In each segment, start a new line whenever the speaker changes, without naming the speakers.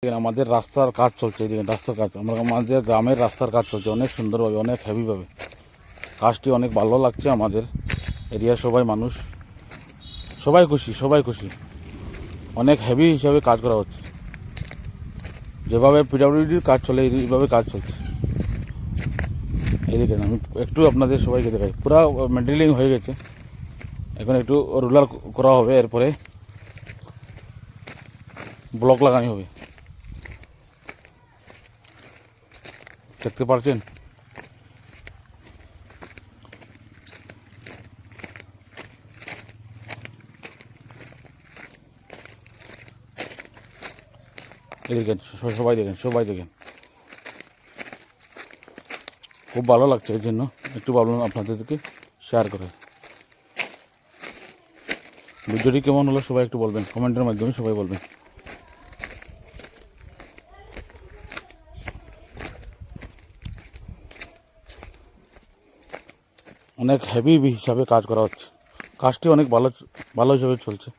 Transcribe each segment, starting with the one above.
আমাদের রাস্তার কাজ চলছে, এদিকে রাস্তার কাজ, আমাদের গ্রামের রাস্তার কাজ চলছে অনেক সুন্দরভাবে, অনেক হেভিভাবে। কাজটি অনেক ভালো লাগছে। আমাদের এরিয়ার সবাই মানুষ সবাই খুশি। অনেক হেভি হিসাবে কাজ করা হচ্ছে, যেভাবে পিডব্লিউডির কাজ চলে এইভাবে কাজ চলছে। এদিকে আমি একটু আপনাদের সবাইকে দেখাই, পুরো মেটেরিয়ালিং হয়ে গেছে, এখন একটু রোলার করা হবে, এরপরে ব্লক লাগানো হবে। দেখতে পাচ্ছেন এদিকে সবাই দেখেন খুব ভালো লাগছে। এর জন্য একটু ভাবলাম আপনাদেরকে শেয়ার করে। ভিডিওটি কেমন হলো সবাই একটু বলবেন, কমেন্টের মাধ্যমে সবাই বলবেন। অনেক হেভি হিসাবে কাজ করা হচ্ছে, কাজটি অনেক ভালো হিসাবে চলছে।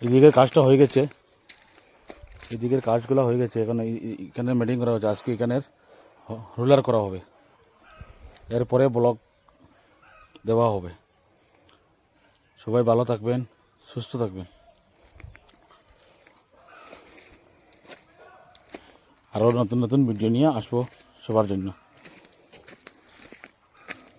এদিকের কাজটা হয়ে গেছে, এদিকের কাজগুলো হয়ে গেছে, এখন এখানে মিটিং করা হচ্ছে। আজকে এখানের রোলার করা হবে, এরপরে ব্লক দেওয়া হবে। সবাই ভালো থাকবেন, সুস্থ থাকবেন। আরও নতুন ভিডিও নিয়ে আসবো সবার জন্য।